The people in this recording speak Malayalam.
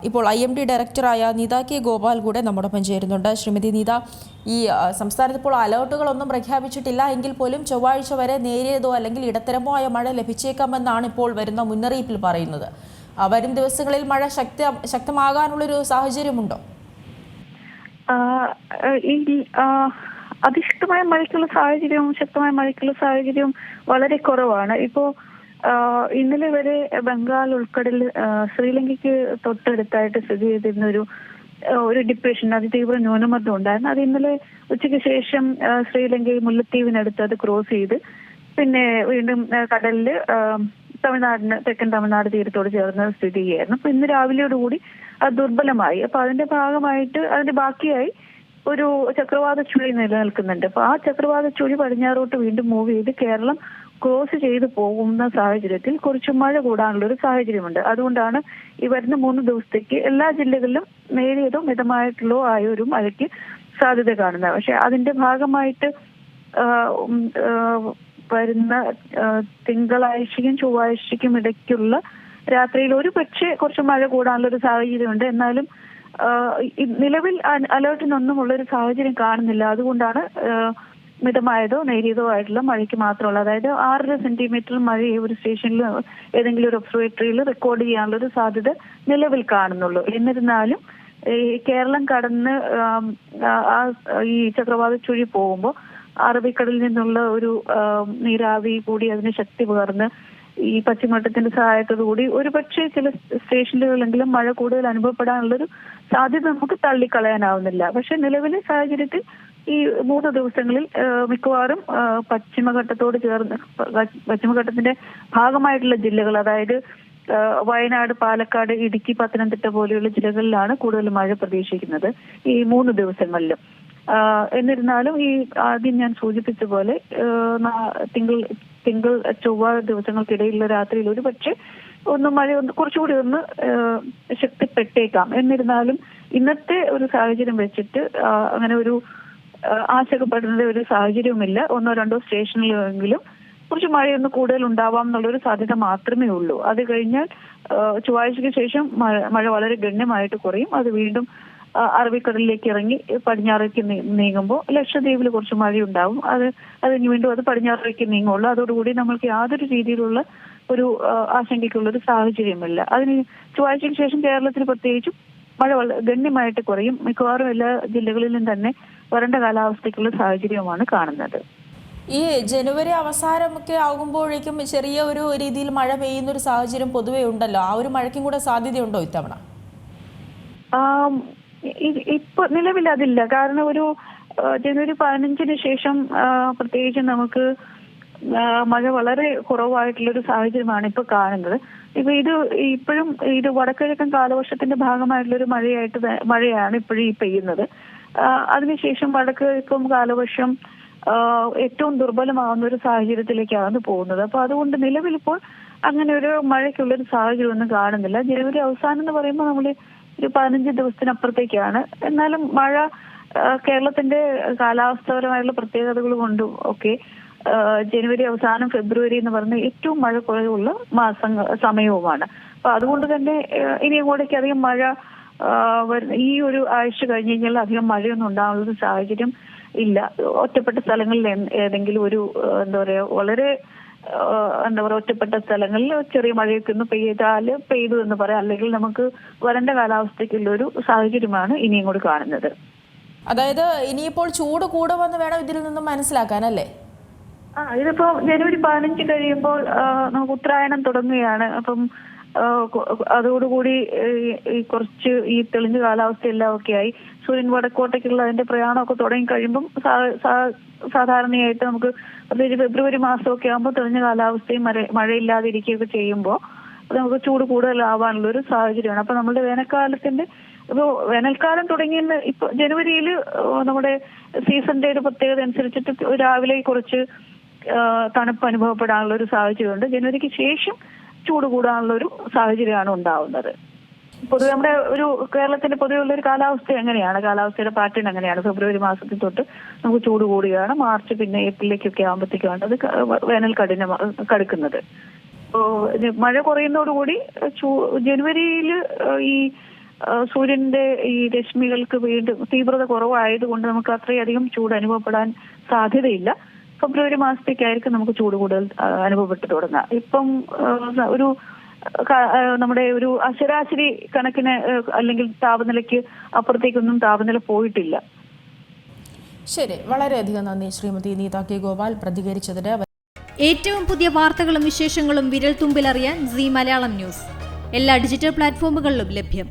ഇപ്പോൾ IMD ഡയറക്ടറായ നിത കെ ഗോപാൽ കൂടെ നമ്മോടൊപ്പം ചേരുന്നുണ്ട്. ശ്രീമതി നിത, ഈ സംസ്ഥാനത്ത് ഇപ്പോൾ അലേർട്ടുകളൊന്നും പ്രഖ്യാപിച്ചിട്ടില്ല എങ്കിൽ പോലും ചൊവ്വാഴ്ച വരെ നേരിയതോ അല്ലെങ്കിൽ ഇടത്തരമോ ആയ മഴ ലഭിച്ചേക്കാമെന്നാണ് ഇപ്പോൾ വരുന്ന മുന്നറിയിപ്പിൽ പറയുന്നത്. വരും ദിവസങ്ങളിൽ മഴ ശക്തമാകാനുള്ളൊരു സാഹചര്യമുണ്ടോ? അതിശക്തമായ മഴയ്ക്കുള്ള സാഹചര്യവും ശക്തമായ മഴയ്ക്കുള്ള സാഹചര്യവും വളരെ കുറവാണ്. ഇന്നലെ വരെ ബംഗാൾ ഉൾക്കടലിൽ ശ്രീലങ്കയ്ക്ക് തൊട്ടടുത്തായിട്ട് സ്ഥിതി ചെയ്തിരുന്ന ഒരു ഡിപ്രഷൻ, അതിതീവ്ര ന്യൂനമർദ്ദം ഉണ്ടായിരുന്നു. അത് ഇന്നലെ ഉച്ചയ്ക്ക് ശേഷം ശ്രീലങ്കയിൽ മുല്ലത്തീവിനടുത്ത് അത് ക്രോസ് ചെയ്ത് പിന്നെ വീണ്ടും കടലിൽ തെക്കൻ തമിഴ്നാട് തീരത്തോട് ചേർന്ന് സ്ഥിതി ചെയ്യായിരുന്നു. അപ്പൊ ഇന്ന് രാവിലെയോടുകൂടി അത് ദുർബലമായി. അപ്പൊ അതിന്റെ ബാക്കിയായി ഒരു ചക്രവാത ചുഴി നിലനിൽക്കുന്നുണ്ട്. അപ്പൊ ആ ചക്രവാത ചുഴി പടിഞ്ഞാറോട്ട് വീണ്ടും മൂവ് ചെയ്ത് കേരളം ക്രോസ് ചെയ്ത് പോകുന്ന സാഹചര്യത്തിൽ കുറച്ച് മഴ കൂടാനുള്ള ഒരു സാഹചര്യമുണ്ട്. അതുകൊണ്ടാണ് ഈ വരുന്ന 3 ദിവസത്തേക്ക് എല്ലാ ജില്ലകളിലും നേരിയതോ മിതമായിട്ടുള്ളോ ആയ ഒരു മഴയ്ക്ക് സാധ്യത കാണുന്നത്. പക്ഷെ അതിന്റെ ഭാഗമായിട്ട് വരുന്ന തിങ്കളാഴ്ചയ്ക്കും ചൊവ്വാഴ്ചയ്ക്കും ഇടയ്ക്കുള്ള രാത്രിയിൽ ഒരു പക്ഷേ കുറച്ച് മഴ കൂടാനുള്ള ഒരു സാഹചര്യമുണ്ട്. എന്നാലും നിലവിൽ അലേർട്ടിനൊന്നുമുള്ളൊരു സാഹചര്യം കാണുന്നില്ല. അതുകൊണ്ടാണ് മിതമായതോ നേരിയതോ ആയിട്ടുള്ള മഴയ്ക്ക് മാത്രമുള്ള, അതായത് 6 സെന്റിമീറ്റർ മഴ ഒരു സ്റ്റേഷനിൽ ഏതെങ്കിലും ഒരു ഒബ്സർവേറ്ററിയിൽ റെക്കോർഡ് ചെയ്യാനുള്ള ഒരു സാധ്യത നിലവിൽ കാണുന്നുള്ളൂ. എന്നിരുന്നാലും ഈ കേരളം കടന്ന് ഈ ചക്രവാത ചുഴി പോകുമ്പോൾ അറബിക്കടലിൽ നിന്നുള്ള ഒരു നീരാവി കൂടി അതിന് ശക്തി പകർന്ന് ഈ പശ്ചിമഘട്ടത്തിന്റെ സഹായത്തോടുകൂടി ഒരു പക്ഷേ ചില സ്റ്റേഷനുകളെങ്കിലും മഴ കൂടുതൽ അനുഭവപ്പെടാനുള്ളൊരു സാധ്യത നമുക്ക് തള്ളിക്കളയാനാവുന്നില്ല. പക്ഷെ നിലവിലെ സാഹചര്യത്തിൽ ഈ 3 ദിവസങ്ങളിൽ മിക്കവാറും പശ്ചിമഘട്ടത്തിന്റെ ഭാഗമായിട്ടുള്ള ജില്ലകൾ, അതായത് വയനാട്, പാലക്കാട്, ഇടുക്കി, പത്തനംതിട്ട പോലെയുള്ള ജില്ലകളിലാണ് കൂടുതൽ മഴ പ്രതീക്ഷിക്കുന്നത് ഈ 3 ദിവസങ്ങളിലും. എന്നിരുന്നാലും ഈ ആദ്യം ഞാൻ സൂചിപ്പിച്ച പോലെ തിങ്കൾ ചൊവ്വ ദിവസങ്ങൾക്കിടയിലുള്ള രാത്രിയിൽ ഒരു പക്ഷേ മഴ കുറച്ചുകൂടി ശക്തിപ്പെട്ടേക്കാം. എന്നിരുന്നാലും ഇന്നത്തെ ഒരു സാഹചര്യം വെച്ചിട്ട് അങ്ങനെ ഒരു ആശങ്കപ്പെടുന്ന ഒരു സാഹചര്യവുമില്ല. 1-2 സ്റ്റേഷനിലെങ്കിലും കുറച്ച് മഴയൊന്ന് കൂടുതൽ ഉണ്ടാവാം എന്നുള്ളൊരു സാധ്യത മാത്രമേ ഉള്ളൂ. അത് കഴിഞ്ഞാൽ ചൊവ്വാഴ്ചയ്ക്ക് ശേഷം മഴ വളരെ ഗണ്യമായിട്ട് കുറയും. അത് വീണ്ടും അറബിക്കടലിലേക്ക് ഇറങ്ങി പടിഞ്ഞാറേക്ക് നീങ്ങുമ്പോൾ ലക്ഷദ്വീപിൽ കുറച്ച് മഴയുണ്ടാവും. അത് വീണ്ടും അത് പടിഞ്ഞാറേക്ക് നീങ്ങുള്ളൂ. അതോടുകൂടി നമ്മൾക്ക് യാതൊരു രീതിയിലുള്ള ഒരു ആശങ്കയ്ക്കുള്ള ഒരു സാഹചര്യമില്ല. അതിന് ചൊവ്വാഴ്ചയ്ക്ക് ശേഷം കേരളത്തിൽ പ്രത്യേകിച്ചും മഴ ഗണ്യമായിട്ട് കുറയും. മിക്കവാറും എല്ലാ ജില്ലകളിലും തന്നെ വരണ്ട കാലാവസ്ഥയ്ക്കുള്ള സാഹചര്യമാണ് കാണുന്നത്. ഈ ജനുവരി അവസാനമൊക്കെ ആകുമ്പോഴേക്കും ചെറിയ ഒരു രീതിയിൽ മഴ പെയ്യുന്ന ഒരു സാഹചര്യം പൊതുവെ ഉണ്ടല്ലോ. ആ ഒരു മഴയ്ക്കും കൂടെ സാധ്യതയുണ്ടോ ഇത്തവണ? ഇപ്പൊ നിലവിൽ അതില്ല. കാരണം ഒരു ജനുവരി 15-ന് ശേഷം പ്രത്യേകിച്ച് നമുക്ക് മഴ വളരെ കുറവായിട്ടുള്ളൊരു സാഹചര്യമാണ് ഇപ്പൊ കാണുന്നത്. ഇപ്പോഴും ഇത് വടക്കിഴക്കൻ കാലവർഷത്തിന്റെ ഭാഗമായിട്ടുള്ളൊരു മഴയാണ് ഇപ്പോഴും ഈ പെയ്യുന്നത്. അതിനുശേഷം വടക്കിഴക്കും കാലവർഷം ഏറ്റവും ദുർബലമാവുന്ന ഒരു സാഹചര്യത്തിലേക്കാണ് പോകുന്നത്. അപ്പൊ അതുകൊണ്ട് നിലവിൽ ഇപ്പോൾ അങ്ങനെ ഒരു മഴയ്ക്കുള്ളൊരു സാഹചര്യം ഒന്നും കാണുന്നില്ല. ജനുവരി അവസാനം എന്ന് പറയുമ്പോൾ നമ്മൾ ഒരു 15 ദിവസത്തിനപ്പുറത്തേക്കാണ്. എന്നാലും മഴ കേരളത്തിന്റെ കാലാവസ്ഥാപരമായിട്ടുള്ള പ്രത്യേകതകൾ കൊണ്ടും ഒക്കെ ജനുവരി അവസാനം ഫെബ്രുവരി എന്ന് പറഞ്ഞ ഏറ്റവും മഴ കുറവുള്ള സമയവുമാണ്. അപ്പൊ അതുകൊണ്ട് തന്നെ ഇനി അങ്ങോട്ടേക്ക് അധികം മഴ ഈ ഒരു ആഴ്ച കഴിഞ്ഞ് കഴിഞ്ഞാൽ അധികം മഴയൊന്നും ഉണ്ടാകുന്ന സാഹചര്യം ഇല്ല. ഒറ്റപ്പെട്ട സ്ഥലങ്ങളിൽ ഏതെങ്കിലും ഒരു വളരെ ഒറ്റപ്പെട്ട സ്ഥലങ്ങളിൽ ചെറിയ മഴയൊക്കെ ഒന്ന് പെയ്തു എന്ന് പറയാം. അല്ലെങ്കിൽ നമുക്ക് വരണ്ട കാലാവസ്ഥയ്ക്കുള്ള ഒരു സാഹചര്യമാണ് ഇനി ഇങ്ങോട്ട് കാണുന്നത്. അതായത് ഇനിയിപ്പോൾ ചൂട് കൂടുമെന്ന് വേണം ഇതിൽ നിന്നും മനസ്സിലാക്കാനല്ലേ? ഇതിപ്പോ ജനുവരി 15 കഴിയുമ്പോൾ നമുക്ക് ഉത്തരായണം തുടങ്ങുകയാണ്. അപ്പം അതോടുകൂടി കുറച്ച് ഈ തെളിഞ്ഞ കാലാവസ്ഥയെല്ലാം ഒക്കെ ആയി സൂര്യൻ വടക്കോട്ടേക്കുള്ള അതിന്റെ പ്രയാണമൊക്കെ തുടങ്ങി കഴിയുമ്പം സാധാരണയായിട്ട് നമുക്ക് പ്രത്യേകിച്ച് ഫെബ്രുവരി മാസമൊക്കെ ആകുമ്പോൾ തെളിഞ്ഞ കാലാവസ്ഥയും മഴയില്ലാതിരിക്കുകയൊക്കെ ചെയ്യുമ്പോൾ നമുക്ക് ചൂട് കൂടുതലാവാനുള്ള ഒരു സാഹചര്യമാണ്. അപ്പൊ നമ്മുടെ വേനൽക്കാലം തുടങ്ങിയെന്ന് ഇപ്പൊ ജനുവരിയിൽ നമ്മുടെ സീസണിന്റെ ഒരു പ്രത്യേകത അനുസരിച്ചിട്ട് രാവിലെ കുറച്ച് തണുപ്പ് അനുഭവപ്പെടാനുള്ള ഒരു സാഹചര്യമുണ്ട്. ജനുവരിക്ക് ശേഷം ചൂട് കൂടാനുള്ള ഒരു സാഹചര്യമാണ് ഉണ്ടാവുന്നത്. പൊതുവെ നമ്മുടെ കേരളത്തിന്റെ പൊതുവെയുള്ള ഒരു കാലാവസ്ഥ എങ്ങനെയാണ്, കാലാവസ്ഥയുടെ പാറ്റേൺ എങ്ങനെയാണ്? ഫെബ്രുവരി മാസത്തിൽ തൊട്ട് നമുക്ക് ചൂട് കൂടുകയാണ്. മാർച്ച് പിന്നെ ഏപ്രിലേക്കൊക്കെ ആകുമ്പോഴത്തേക്കാണ് അത് വേനൽ കടുക്കുന്നത്. മഴ കുറയുന്നതോടുകൂടി ജനുവരിയിൽ ഈ സൂര്യന്റെ ഈ രശ്മികൾക്ക് വീണ്ടും തീവ്രത കുറവായതുകൊണ്ട് നമുക്ക് അത്രയധികം ചൂട് അനുഭവപ്പെടാൻ സാധ്യതയില്ല. ഫെബ്രുവരി മാസത്തേക്കായിരിക്കും നമുക്ക് ചൂട് കൂടുതൽ അനുഭവപ്പെട്ടു തുടങ്ങുക. ഇപ്പം ഒരു നമ്മുടെ ഒരു ശരാശരി കണക്കിന് അല്ലെങ്കിൽ താപനിലയ്ക്ക് അപ്പുറത്തേക്കൊന്നും താപനില പോയിട്ടില്ല. ശരി, വളരെയധികം നന്ദി ശ്രീമതി നീത കെ ഗോപാൽ പ്രതികരിച്ചതിന്. ഏറ്റവും പുതിയ വാർത്തകളും വിശേഷങ്ങളും വിരൽ തുമ്പിലറിയാൻ സീ മലയാളം ന്യൂസ് എല്ലാ ഡിജിറ്റൽ പ്ലാറ്റ്ഫോമുകളിലും ലഭ്യം.